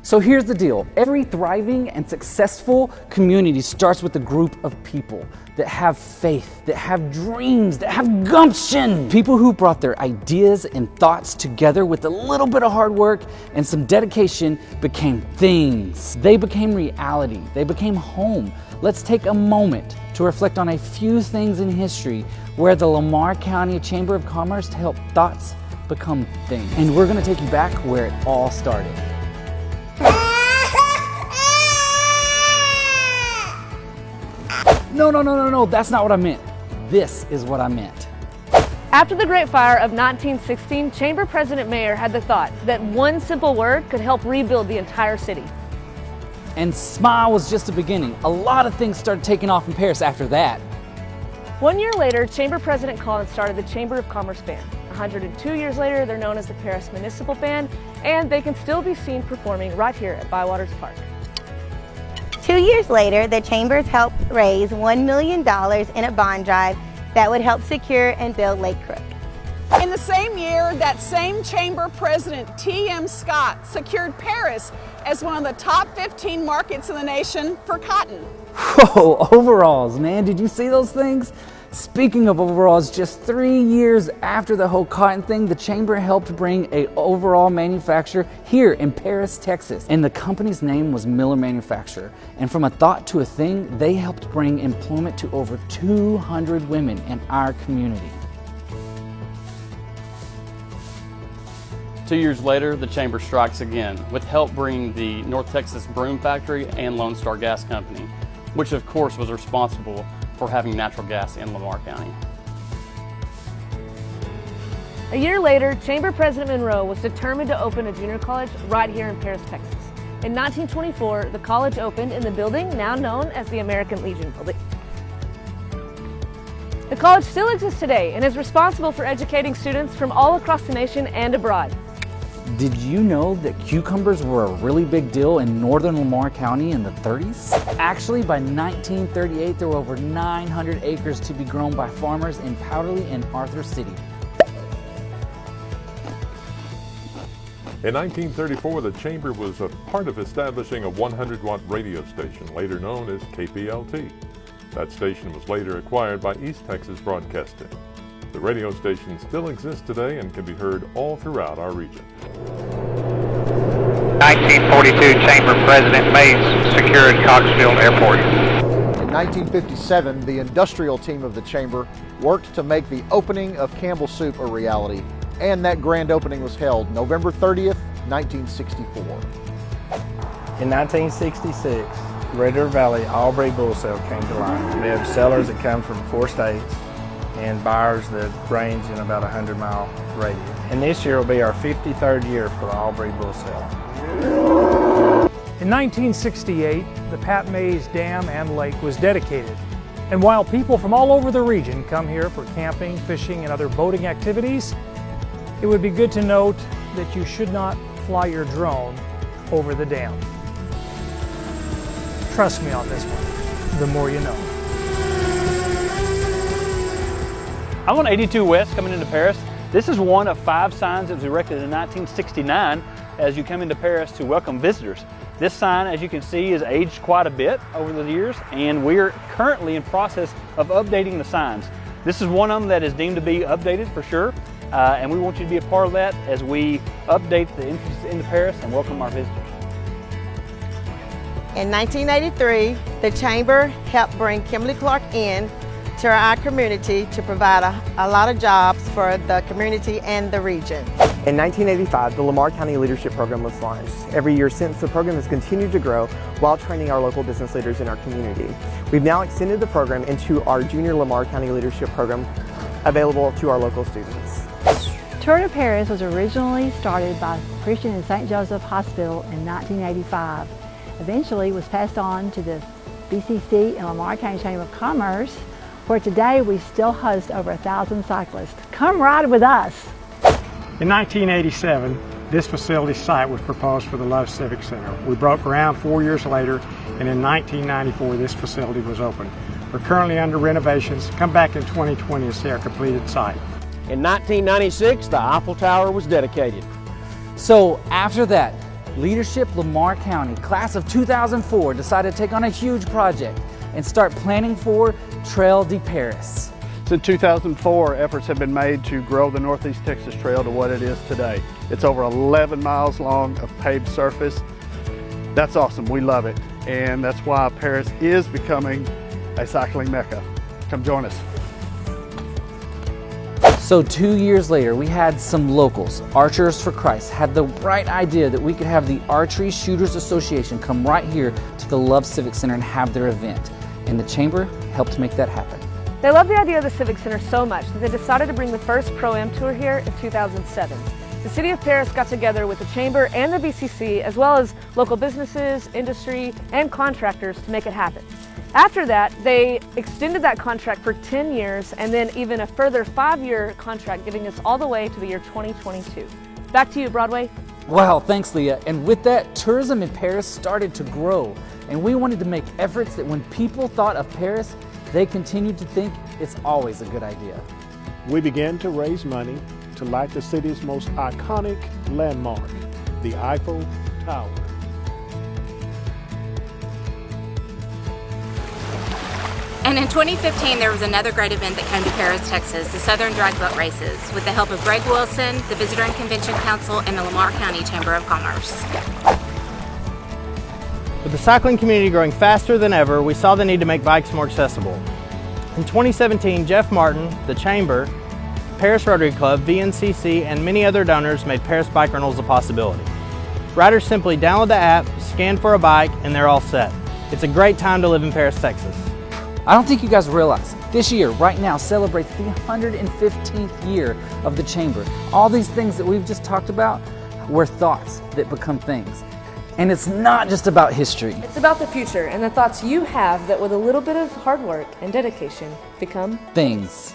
So here's the deal. Every thriving and successful community starts with a group of people that have faith, that have dreams, that have gumption. People who brought their ideas and thoughts together with a little bit of hard work and some dedication became things. They became reality. They became home. Let's take a moment to reflect on a few things in history where the Lamar County Chamber of Commerce helped thoughts become things. And we're gonna take you back where it all started. No, that's not what I meant. This is what I meant. After the Great Fire of 1916, Chamber President Mayer had the thought that one simple word could help rebuild the entire city. And SMILE was just the beginning. A lot of things started taking off in Paris after that. 1 year later, Chamber President Collins started the Chamber of Commerce Band. 102 years later, they're known as the Paris Municipal Band, and they can still be seen performing right here at Bywaters Park. 2 years later, the Chambers helped raise $1 million in a bond drive that would help secure and build Lake Crook. In the same year, that same Chamber President T.M. Scott secured Paris as one of the top 15 markets in the nation for cotton. Whoa, overalls, man, did you see those things? Speaking of overalls, just 3 years after the whole cotton thing, the Chamber helped bring an overall manufacturer here in Paris, Texas. And the company's name was Miller Manufacturer. And from a thought to a thing, they helped bring employment to over 200 women in our community. 2 years later, the Chamber strikes again, with help bringing the North Texas Broom Factory and Lone Star Gas Company, which of course was responsible for having natural gas in Lamar County. A year later, Chamber President Monroe was determined to open a junior college right here in Paris, Texas. In 1924, the college opened in the building now known as the American Legion Building. The college still exists today and is responsible for educating students from all across the nation and abroad. Did you know that cucumbers were a really big deal in northern Lamar County in the 30s? Actually, by 1938, there were over 900 acres to be grown by farmers in Powderly and Arthur City. In 1934, the Chamber was a part of establishing a 100-watt radio station, later known as KPLT. That station was later acquired by East Texas Broadcasting. The radio station still exists today and can be heard all throughout our region. 1942, Chamber President Mays secured Coxfield Airport. In 1957, the industrial team of the Chamber worked to make the opening of Campbell Soup a reality, and that grand opening was held November 30th, 1964. In 1966, Red River Valley Aubrey Bull Sale came to life. We have sellers that come from 4 states and buyers that range in about a 100-mile radius. And this year will be our 53rd year for the Aubrey Bull Sale. In 1968, the Pat Mays Dam and Lake was dedicated. And while people from all over the region come here for camping, fishing, and other boating activities, it would be good to note that you should not fly your drone over the dam. Trust me on this one, the more you know. I'm on 82 West coming into Paris. This is one of 5 signs that was erected in 1969 as you come into Paris to welcome visitors. This sign, as you can see, has aged quite a bit over the years, and we're currently in process of updating the signs. This is one of them that is deemed to be updated for sure, and we want you to be a part of that as we update the entrance into Paris and welcome our visitors. In 1983, the Chamber helped bring Kimberly-Clark in to our community to provide a lot of jobs for the community and the region. In 1985, the Lamar County Leadership Program was launched. Every year since, the program has continued to grow while training our local business leaders in our community. We've now extended the program into our Junior Lamar County Leadership Program, available to our local students. Tour de Paris was originally started by Christian and St. Joseph Hospital in 1985. Eventually was passed on to the BCC and Lamar County Chamber of Commerce, where today we still host over 1,000 cyclists. Come ride with us. In 1987, this facility site was proposed for the Love Civic Center. We broke ground 4 years later, and in 1994 this facility was opened. We're currently under renovations. Come back in 2020 and see our completed site. In 1996, the Eiffel Tower was dedicated. So after that, Leadership Lamar County, class of 2004, decided to take on a huge project and start planning for Trail de Paris. Since 2004, efforts have been made to grow the Northeast Texas Trail to what it is today. It's over 11 miles long of paved surface. That's awesome, we love it. And that's why Paris is becoming a cycling mecca. Come join us. So 2 years later, we had some locals, Archers for Christ, had the bright idea that we could have the Archery Shooters Association come right here to the Love Civic Center and have their event. And the Chamber helped make that happen. They love the idea of the Civic Center so much that they decided to bring the first Pro-Am Tour here in 2007. The City of Paris got together with the Chamber and the BCC, as well as local businesses, industry, and contractors to make it happen. After that, they extended that contract for 10 years and then even a further 5-year contract, giving us all the way to the year 2022. Back to you, Broadway. Wow, thanks, Leah. And with that, tourism in Paris started to grow. And we wanted to make efforts that when people thought of Paris, they continued to think it's always a good idea. We began to raise money to light the city's most iconic landmark, the Eiffel Tower. And in 2015, there was another great event that came to Paris, Texas, the Southern Drag Boat Races, with the help of Greg Wilson, the Visitor and Convention Council, and the Lamar County Chamber of Commerce. With the cycling community growing faster than ever, we saw the need to make bikes more accessible. In 2017, Jeff Martin, the Chamber, Paris Rotary Club, VNCC, and many other donors made Paris Bike Rentals a possibility. Riders simply download the app, scan for a bike, and they're all set. It's a great time to live in Paris, Texas. I don't think you guys realize, this year, right now, celebrates the 115th year of the Chamber. All these things that we've just talked about were thoughts that become things. And it's not just about history. It's about the future and the thoughts you have that with a little bit of hard work and dedication become things.